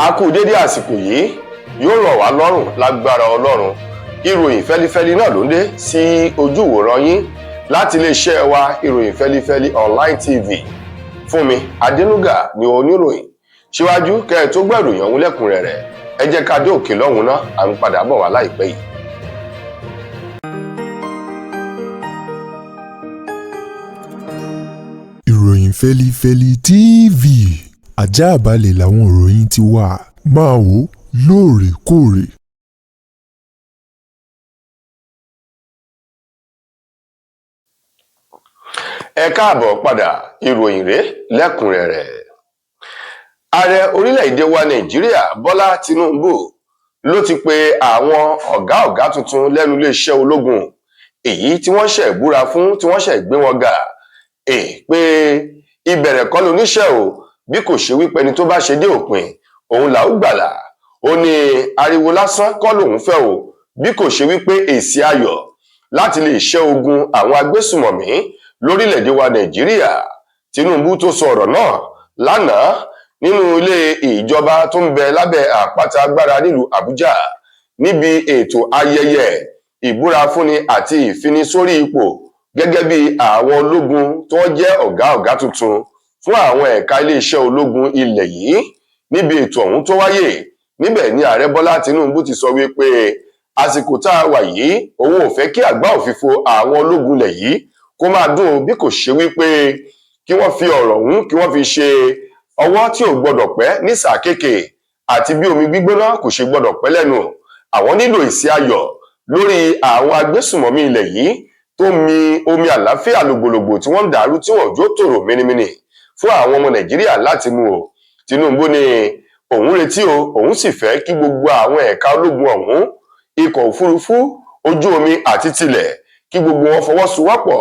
a kú dédé àsìkò yìí yóò rọ̀ wá lọ́rùn lágbára Ọlọ́run. Ìròyìn fẹ́lifẹ́li náà ló ń dé sí ojú ìwòran yín láti iléeṣẹ́ wa ìròyìn fẹ́lifẹ́li online TV. Fúnmi Adénúgà ni oníròyìn. Síwájú kẹ́ ẹ tó gbọ́ ìròyìn ọ̀hún lẹ́kùnrẹ́rẹ́, ẹ jẹ́ ká dé òkè lọ́hùn náà, à ń padà bọ̀ wá láìpẹ́ yìí. Ìròyìn fẹ́lifẹ́li TV, àjààbálẹ̀ làwọn ìròyìn ti wà, máa wò lóòrèkóòrè. Ẹ káàbọ̀ padà, ìròyìn rèé lẹ́kùnrẹ́rẹ́. Ààrẹ orílẹ̀-èdè wa Nàìjíríà Bọ́lá Tinubu ló ti pe àwọn ọ̀gá tuntun lẹ́nu iléeṣẹ́ ológun èyí tí wọ́n ṣẹ̀ búra fún tí wọ́n ṣẹ̀ gbé wọn gà pé ìbẹ̀rẹ̀ kọ́ lóníṣẹ́ o, bí kò ṣe wípé ẹni tó bá ṣe dé òpin òun là ó gbàlà. Ó ní ariwo lásán kọ́ lòun fẹ́ o, bí kò ṣe wípé èsì ayọ̀ láti lè ṣẹ́ ogun àwọn agbésùmọ̀mí lórílẹ̀-èdè wa Nàìjíríà. Tinubu tó sọ ọ̀rọ̀ náà lánàá nínú ilé ìjọba tó ń bẹ lábẹ́ àpáta agbára nílùú Àbújá níbi ètò ayẹyẹ ìbúra fúnni àti ìfinisórí ipò gẹ́gẹ́ bí àwọn ológun tó jẹ́ ọ̀gá tuntun fún àwọn ẹ̀ka iléeṣẹ́ ológun ilẹ̀ yìí. Níbi ètò ọ̀hún tó wáyé níbẹ̀ ni ààrẹ Bọ́lá Tinubu ti sọ wípé àsìkò tá a wà yìí òun ò fẹ́ kí àgbá òfìfo àwọn ológun ilẹ̀ yìí kó máa dùn, bí kò ṣe wípé kí wọ́n fi ọ̀rọ̀ ọ̀hún kí wọ́n fi ṣe ọwọ́ tí ò gbọdọ̀ pẹ́ ní sàkéèké àti bí omi gbígbóná kò ṣe gbọdọ̀ pẹ́ lẹ́nu. Àwọn nílò èsì ayọ̀ lórí àwọn agbésùmọ̀mí ilẹ̀ yìí tó mi omi àlàáfíà lògbòlògbò tí wọ́n ń dàrú tí wọ́n jó tòrò mínímíní fún àwọn ọmọ Nàìjíríà láti mú o. Tinubu ní òun retí o, òun sì fẹ́ kí gbogbo àwọn ẹ̀ka ológun ọ̀hún, ikọ̀ òfurufú, ojú omi àti tilẹ̀, kí gbogbo wọn fọwọ́sowọ́pọ̀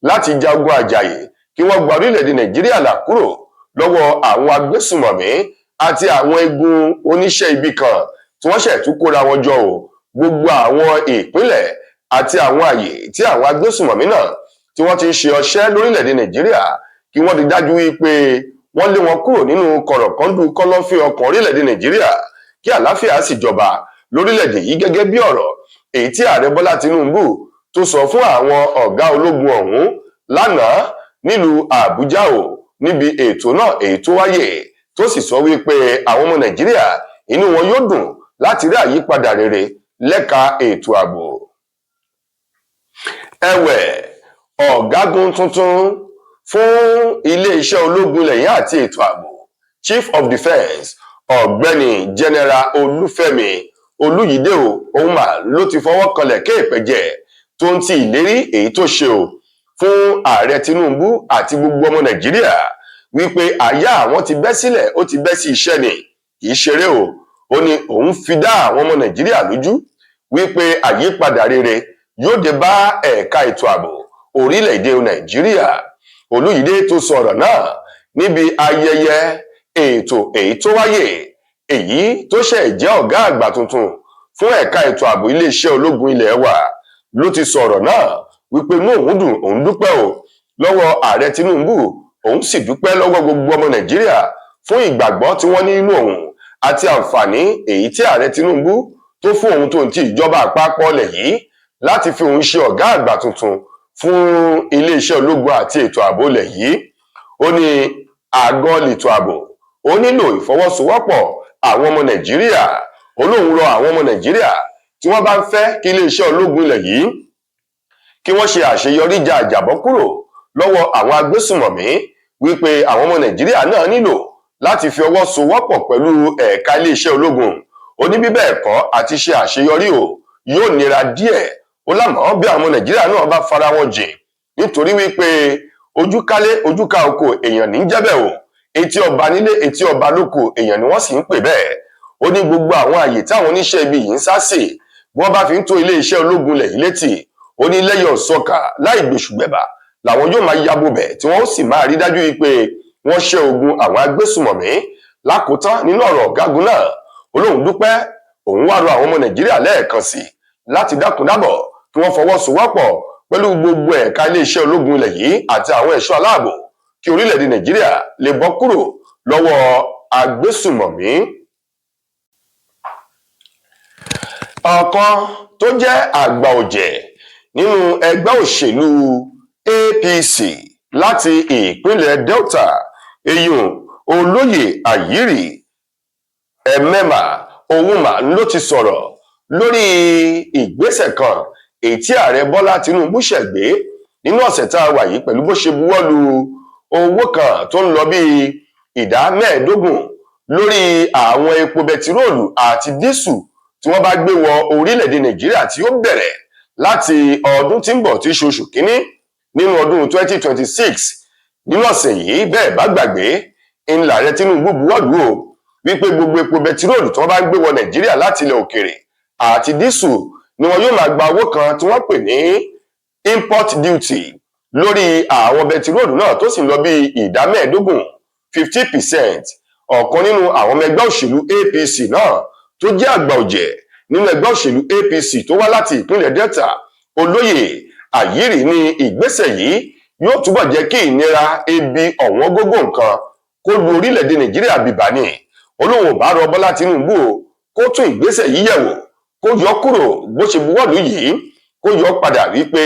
láti jagun àjàyè kí wọ́n gba orílẹ̀-èdè Nàìjíríà là kúrò lọ́wọ́ àwọn agbésùmọ̀mí àti àwọn egun oníṣẹ́ ibi kan tí wọ́n ṣẹ̀ tún kóra wọn jọ o. Gbogbo àwọn ìpínlẹ̀ àti àwọn àyè tí àwọn agbésùmọ̀mí náà tí wọ́n ti ń ṣe ọṣẹ́ lórílẹ̀-èdè Nàìjíríà kí wọ́n ti dájú wípé wọ́n lé wọn kúrò nínú kọ̀rọ̀kọ́ndù kọ́lọ́fín ọkàn orílẹ̀-èdè Nàìjíríà kí àlàáfíà sì jọba lórílẹ̀-èdè yìí, gẹ́gẹ́ bí ọ̀rọ̀ èyí tí ààrẹ Bọ́lá Tinubu tó sọ fún àwọn ọ̀gá ológun ọ̀hún lánàá nílùú Àbújá o, níbi ètò náà èyí tó wáyé, tó sì sọ wípé àwọn ọmọ Nàìjíríà inú wọn yóò dùn láti rí àyípadà rere lẹ́ka ètò ààbò. Ẹ̀wẹ̀, ọ̀gágun tuntun fún iléeṣẹ́ ológun ilẹ̀ yìí àti ètò ààbò, Chief of Defence ọ̀gbẹ́ni General Olúfẹ́mi Olúyìdé òun mà ló ti fọwọ́ kanlẹ̀ kéèpẹ̀jẹ̀ tó ń ti ìlérí èyí tó ṣe o fún ààrẹ Tinubu àti gbogbo ọmọ Nàìjíríà wípé àyà àwọn ti bẹ́ sílẹ̀, ó ti bẹ́ sí iṣẹ́ ni, kì í ṣeré o. Ó ní òun fi dá àwọn ọmọ Nàìjíríà lójú wípé àyípadà rere yóò dé bá ẹ̀ka ètò ààbò orílẹ̀-èdè Nàìjíríà. Olúyìdé tó sọ ọ̀rọ̀ náà níbi ayẹyẹ ètò èyí tó wáyé, èyí tó ṣẹ̀ jẹ́ ọ̀gá àgbà tuntun fún ẹ̀ka ètò ààbò iléeṣẹ́ ológun ilẹ̀ wa ló ti sọ ọ̀rọ̀ náà wípé inú òun dùn, òun dúpẹ́ o lọ́wọ́ ààrẹ Tinubu, òun sì dúpẹ́ lọ́wọ́ gbogbo ọmọ Nàìjíríà fún ìgbàgbọ́ tí wọ́n ní nínú òun àti àǹfààní èyí tí ààrẹ Tinubu tó fún òun tó ń ti ìjọba àpapọ̀ ilẹ̀ yìí láti fi òun ṣe ọ̀gá àgbà tuntun fún iléeṣẹ́ ológun àti ètò ààbò ilẹ̀ yìí. Ó ní àgọ́ lètò ààbò ó nílò ìfọwọ́sowọ́pọ̀ àwọn ọmọ Nàìjíríà. Olóhùn rọ àwọn ọmọ Nàìjíríà tí wọ́n bá ń fẹ́ kí iléeṣẹ́ ológun ilẹ̀ yìí kí wọ́n ṣe àṣeyọrí ja àjàbọ́ kúrò lọ́wọ́ àwọn agbésùmọ̀mí wípé àwọn ọmọ Nàìjíríà náà nílò láti fi ọwọ́ sowọ́pọ̀ pẹ̀lú ẹ̀ka iléeṣẹ́ ológun. Ó ní bí bẹ́ẹ̀ kọ́ àti ṣe àṣeyọrí o yóò nira díẹ̀. Ó lámọ̀ bí àwọn ọmọ Nàìjíríà náà bá fara wọn jìn, nítorí wípé ojú kálé ojú ká oko èèyàn ní jẹ́bẹ̀ o, etí ọba nílé etí ọba lóko èèyàn ni wọ́n sì ń pè bẹ́ẹ̀. Ó ní gbogbo àwọn àyè táwọn oníṣẹ́ ibi yìí ń sá sí bí wọ́n bá fi ń tó iléeṣẹ́ ológun lẹ̀ yìí létí, ó ní lẹ́yìn ọ̀sọ́kà láì gbèṣùgbẹ̀bà làwọn yóò máa yabo bẹ̀ tí wọ́n sì máa rí dájú wípé wọ́n ṣẹ́ ogun àwọn agbésùmọ̀mí. Lákòótán nínú ọ̀rọ̀ ọ̀gágun náà, olóhùn dúpẹ́, òun wá rọ àwọn ọmọ Nàìjíríà lẹ́ẹ̀kan sí láti dákúndábọ̀ kí wọ́n fọwọ́sowọ́pọ̀ pẹ̀lú gbogbo ẹ̀ka iléeṣẹ́ ológun ilẹ̀ yìí àti àwọn ẹ̀ṣọ́ aláàbò kí orílẹ̀-èdè Nàìjíríà lè bọ́ kúrò lọ́wọ́ agbésùmọ̀mí. ọ̀kan tó jẹ́ àgbà ọ̀jẹ̀ nínú ẹgbẹ́ òṣèlú APC láti ìpínlẹ̀ Delta eyín olóyè Ayiri Emema Onwuma ló ti sọ̀rọ̀ lórí ìgbésẹ̀ kan èyí tí ààrẹ Bọ́lá Tinubu ṣẹ̀gbé nínú ọ̀sẹ̀ tá a wà yìí pẹ̀lú bó ṣe buwọ́lu owó kan tó ń lọ bíi ìdá 15 lórí àwọn epo bẹtiróòlù àti dísù tí wọ́n bá gbé wọ orílẹ̀-èdè Nàìjíríà tí ó bẹ̀rẹ̀ láti ọdún tí ń bọ̀ tí ṣe oṣù kínní nínú ọdún 2026 nínú ọ̀sẹ̀ yìí bẹ́ẹ̀ bá gbàgbé ńlá ààrẹ Tinubu buwọ́lù o wípé gbogbo epo bẹtiróòlù tí wọ́n bá gbé wọ Nàìjíríà láti ilẹ̀ òkèrè àti dísù ni wọn yóò máa gba owó kan tí wọ́n pè ní import duty lórí àwọn bẹtiróòlù náà tó sì lọ bí ìdá 15 50%. ọ̀kan nínú àwọn ọmọ ẹgbẹ́ òṣèlú APC náà tó jẹ́ àgbà ọ̀jẹ̀ nínú ẹgbẹ́ òṣèlú APC tó wá láti ìpínlẹ̀ Delta olóyè Ayiri ní ìgbésẹ̀ yìí yóò túbọ̀ jẹ́ kí ìnira ebi ọ̀wọ́n gógó nǹkan kó lu orílẹ̀-èdè Nàìjíríà bìbá ní olóhùn ò bá rọ Bọ́lá Tinubu kó tún ìgbésẹ̀ yìí yẹ̀wò kó yọ kúrò bó ṣe buwọ́lù yìí kó yọ padà wípé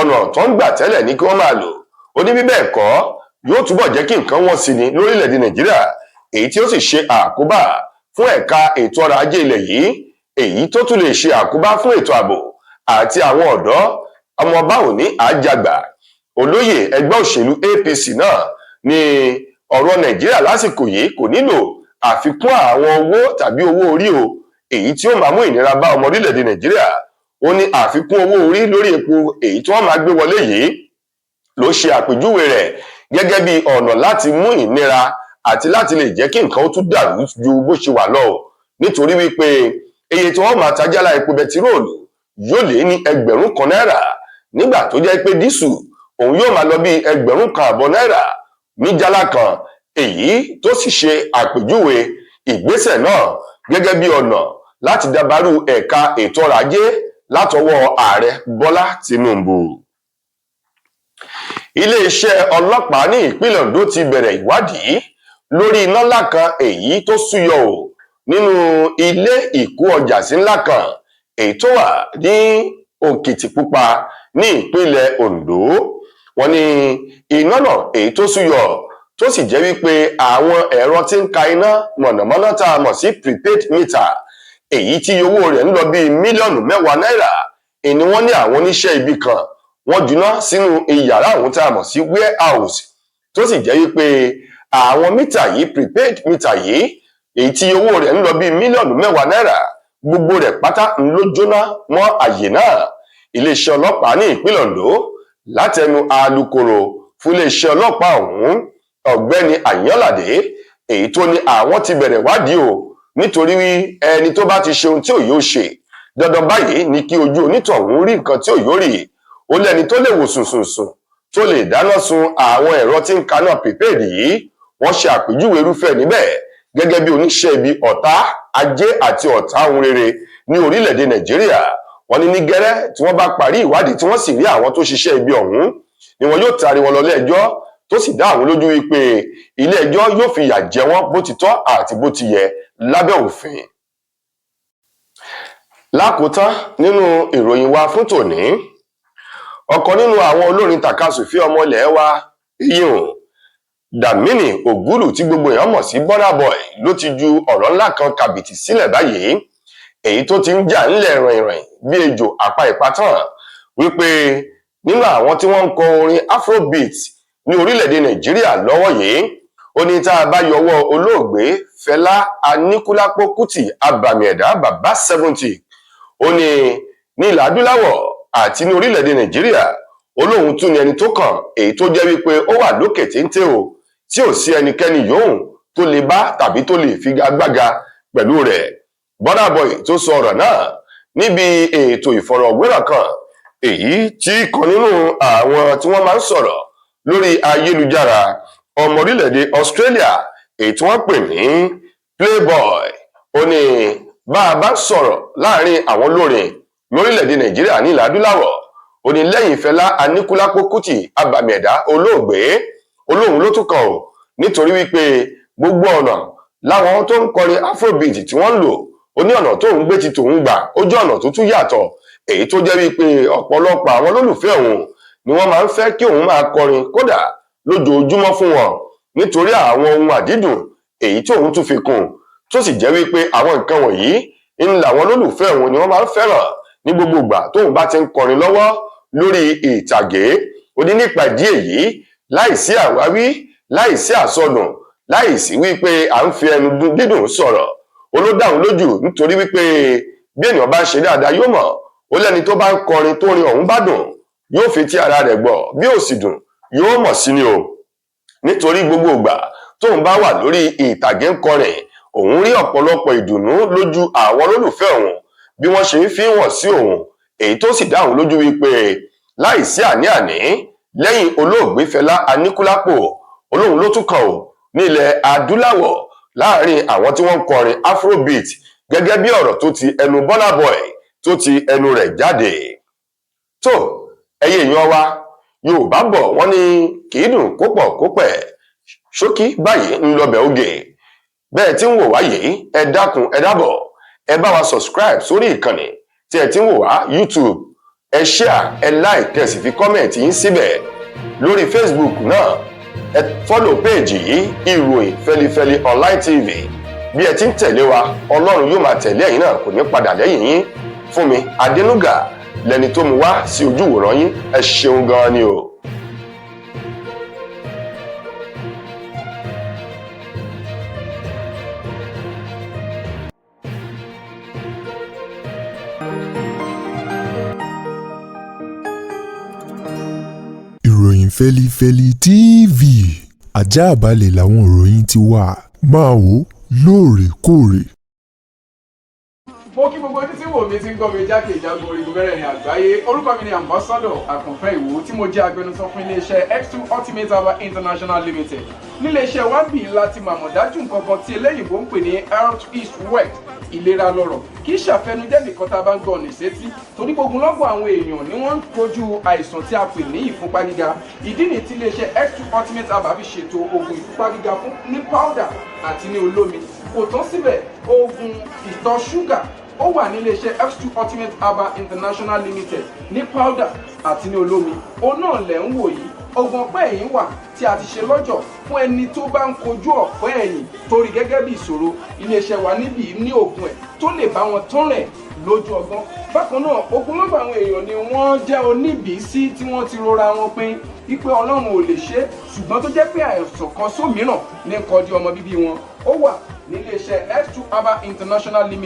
ọ̀nà tó ń gbà tẹ́lẹ̀ ní kí wọ́n máa lò ó ní bí bẹ́ẹ̀ kọ́ yóò túbọ̀ jẹ́ kí nǹkan wọ́n sí ni lórílẹ̀-èdè Nàìjíríà èyí tí ó sì ṣe àkóbá fún ẹ̀ka ètò ọrọ̀ ajé ilẹ̀ yìí èyí tó tún lè ṣe àkóbá fún ètò ààbò àti àwọn ọ̀dọ́ ọmọọba òní àjàgbà olóyè ẹgbẹ́ òṣèlú APC náà ní ọ̀rọ̀ Nàìjíríà lásìkò yìí kò nílò àfikún àwọn owó tàbí owó orí o èyí tí ó máa mú ìnira bá ọmọ orílẹ̀-èdè Nàìjíríà ó ní àfikún owó orí lórí epo èyí tí wọ́n máa gbé wọlé yìí ló ṣe àpèjúwe rẹ̀ gẹ́gẹ́ bí ọ̀nà láti mú ìnira àti láti lè jẹ́ kí nǹkan ó tún dàrú ju bó ṣe wà lọ nítorí wípé iye tí wọ́n máa ta jálá epo bẹtiróòlù yóò lé ní 1000 náírà nígbà tó jẹ́ pé dísù òun yóò máa lọ bí 1,500 náírà ní jálá kan èyí tó sì ṣe àpèjúwe ìgbésẹ̀ náà gẹ́gẹ́ bí ọ̀nà láti dàbàrú ẹ̀ka ètò ọrọ̀ ajé látọwọ́ ààrẹ Bọ́lá Tinubu. Iléeṣẹ́ ọlọ́pàá ní ìpínlẹ̀ Ondo ti bẹ̀rẹ̀ ìwádìí lórí iná ńlá kan èyí tó súyọ nínú ilé ìkó ọjà sí ńlá kan èyí tó wà ní Òkìtìpupa ní ìpínlẹ̀ Ondo. Wọ́n ní iná náà èyí tó súyọ tó sì jẹ́ wípé àwọn ẹ̀rọ tí ń ka iná mọ̀nàmọ́ná tá a mọ̀ sí prepaid meter èyí tí owó rẹ̀ ń lọ bí mílíọ̀nù 10 náírà ni wọ́n ní àwọn oníṣẹ́ ibi kan wọ́n juná sínú iyàrá àwọn tá a mọ̀ sí warehouse tó sì jẹ́ wípé àwọn mítà yìí prepaid meter yìí èyí tí owó rẹ̀ ń lọ bí mílíọ̀nù 10 náírà gbogbo rẹ̀ pátá ń ló jóná mọ́ àyè náà. Iléeṣẹ́ ọlọ́pàá ní ìpínlẹ̀ Ondo látẹnu alukoro fún iléeṣẹ́ ọlọ́pàá ọ̀hún ọ̀gbẹ́ni Àyànládé èyí tó ní àwọn ti bẹ̀rẹ̀ wádìí o nítorí ẹni tó bá ti ṣe ohun tí ò yóò ṣe dandan báyìí ni kí ojú onítọ̀hún rí nǹkan tí ò yóò rí ó lẹ́ni tó lè wò sùnsùnsùn tó lè dáná sun àwọn ẹ̀rọ tí ń kaná prepaid yìí wọ́n ṣe àpèjúwe irúfẹ́ níbẹ̀ gẹ́gẹ́ bí oníṣẹ́ ibi ọ̀tá ajé àti ọ̀tá ohun rere ní orílẹ̀-èdè Nàìjíríà. Wọ́n ní gẹ́rẹ́ tí wọ́n bá parí ìwádìí tí wọ́n sì rí àwọn tó ṣiṣẹ́ ibi ọ̀hún ni wọn yóò taari wọn lọ ilé-ẹjọ́ tó sì dá àwọn lójú wípé ilé-ẹjọ́ yóò fi ìyà jẹ wọ́n bó ti tọ́ àti bó ti yẹ lábẹ́ òfin. Lákòótán nínú ìròyìn wa fún tòní, ọ̀kan nínú àwọn olórin tàkasùfé ọmọ ilẹ̀ wa iyùn Dàmínì Ògúlù tí gbogbo èèyàn mọ̀ sí Burna Boy ló ti ju ọ̀rọ̀ ńlá kan kàbìtì sílẹ̀ báyìí èyí tó ti ń jà ńlẹ̀ rìnrìn bí ejò àpá ìpátán wípé nínú àwọn tí wọ́n ń kọ orin Afrobeat ní orílẹ̀-èdè Nàìjíríà lọ́wọ́ yìí ó ní tá a bá yọwọ́ olóògbé Fẹlá Aníkúlápó Kútì abàmì ẹ̀dá bàbá 70 ó ní ilẹ̀ adúláwọ̀ àti ní orílẹ̀-èdè Nàìjíríà olóhun tún ni ẹni tó kàn èyí tó jẹ́ wípé ó wà lókè téńté o tí ò sí ẹnikẹ́ni yòówù tó lè bá tàbí tó lè figagbága pẹ̀lú rẹ̀. Burna Boy tó sọ ọ̀rọ̀ náà níbi ètò ìfọ̀rọ̀wérọ̀ kan èyí tí kan nínú àwọn tí wọ́n máa ń sọ̀rọ̀ lórí ayélujára ọmọ orílẹ̀-èdè Australia èyí tí wọ́n pè ní Playboy ó ní bá a bá sọ̀rọ̀ láàrin àwọn olórin lórílẹ̀-èdè Nàìjíríà ní ilẹ̀ adúláwọ̀ ó ní lẹ́yìn Fẹlá Aníkúlápó Kútì abàmì ẹ̀dá olóògbé olóhùn ló tún kàn ó nítorí wípé gbogbo ọ̀nà láwọn tó ń kọrin Afrobeat tí wọ́n ń lò ó ní ọ̀nà tóun gbé ti tòun gbà ó jẹ́ ọ̀nà tó tún yàtọ̀ èyí tó jẹ́ wípé ọ̀pọ̀lọpọ̀ àwọn olólùfẹ́ òun ni wọ́n máa ń fẹ́ kí òun máa kọrin kódà lójoojúmọ́ fún wọn nítorí àwọn ohun àdídùn èyí tí òun tún fi kún tó sì jẹ́ wípé àwọn nǹkan wọ̀nyí ń làwọn olólùfẹ́ òun ni wọ́n máa ń fẹ́ràn ní gbogbo ìgbà tóun bá ti ń kọrin lọ́wọ́ lórí ìtàgé. Ó ní nípa ìdí èyí láìsí àwáwí láìsí àsọdùn láìsí wípé à ń fi ẹnu dídùn sọ̀rọ̀ ó ló dáhùn lójú nítorí wípé bí ènìyàn bá ń ṣe dáadáa yóò mọ̀ ó lẹ́ni tó bá ń kọrin tó rin ọ̀hún bá dùn yóò fi tí ara rẹ̀ gbọ́ bí ó sì dùn yóò mọ̀ sí ni o nítorí gbogbo ìgbà tóun bá wà lórí ìtàgé ń kọrin òun rí ọ̀pọ̀lọpọ̀ ìdùnnú lójú àwọn olólùfẹ́ òun bí wọ́n ṣe ń fi wọ̀n sí òun èyí tó sì dáhùn lójú wípé láìsí àní-àní lẹ́yìn olóògbé Fẹlá Aníkúlápò olóhùn ló tún kàn ó ní ilẹ̀ adúláwọ̀ láàrin àwọn tí wọ́n ń kọrin afrobeat gẹ́gẹ́ bí ọ̀rọ̀ tó ti ẹnu Burna Boy tó ti ẹnu rẹ̀ jáde. tó ẹyẹ èèyàn wa Yorùbá bọ̀ wọ́n ní kì í dùn kó pọ̀ kó pẹ̀ ṣókí báyìí ń lọbẹ̀ oge bẹ́ẹ̀ tí ń wò wá yìí ẹ dákun ẹ dábọ̀ ẹ bá wa subscribe sórí ìkànnì tí ẹ ti ń wò wá YouTube ẹ share ẹ like ẹ sì fi kọ́mẹ̀ntì yín síbẹ̀ lórí Facebook náà ẹ fọ́lọ̀ péèjì yìí ìròyìn Fẹ́lifẹ́li online TV bí ẹ ti ń tẹ̀lé wa Ọlọ́run yóò máa tẹ̀lé ẹ̀yin náà kò ní padà lẹ́yìn yín. Fúnmi Adénúgà lẹni tó mú wá sí ojú ìwòran yín ẹ ṣeun gan-an ni o. ìròyìn Fẹ́lifẹ́li TV àjààbálẹ̀ làwọn ìròyìn ti wà máa wò lóòrèkóòrè. mo kí gbogbo ojú tí wò mí ti ń gbọ́ mi jákèjádò orígun mẹ́rẹ̀ẹ̀rin àgbáyé. Orúkọ mi ni Ambassador Àkànfẹ́ Ìwò tí mo jẹ́ agbẹnusọ fún iléeṣẹ́ X2 Ultimate Herbal International Limited. níléeṣẹ́ wa bí láti màmọ̀ dájú nǹkan kan tí eléyìnbó ń pè ní health is wealth, ìlera lọ́rọ̀. kì í ṣàfẹnujẹ́ nìkan tá a bá ń gbọ́ ọ̀nì sétí torí gbogbo lọ́gbọ̀n àwọn èèyàn ni wọ́n ń kojú àìsàn tí a pè ní ìfúnpá gíga. ìdí nìyí tí iléeṣẹ́ X2 Ultimate Herbal fi ṣètò oògùn ìfúnpá gíga fún ní powder àti ní olómi. kò tán síbẹ̀, oògùn ìtọ̀ ṣúgà ó wà ní iléeṣẹ́ X2 Ultimate Herbal International Limited ní powder àti ní olómi. òun náà lẹ̀ ń wò yìí. oògùn ọ̀pẹ́ ẹ̀yìn wà tí a ti ṣe lọ́jọ̀ fún ẹni tó bá ń kojú ọ̀pẹ́ ẹ̀yìn torí gẹ́gẹ́ bí ìṣòro. iléeṣẹ́ wa níbí ní oògùn ẹ̀ tó lè bá wọn tán rẹ̀ lójú ọgbọ́n. bákan náà ogunlọ́gọ̀ àwọn èèyàn ni wọ́n jẹ́ oníbìísí tí wọ́n ti rora wọn pín wípé Ọlọ́run ò lè ṣe ṣùgbọ́n tó jẹ́ pé àìsàn kan sómìíràn ní kọjú ọmọ bíbí wọn. ó wà ní iléeṣẹ́ X2 Herbal International Limited.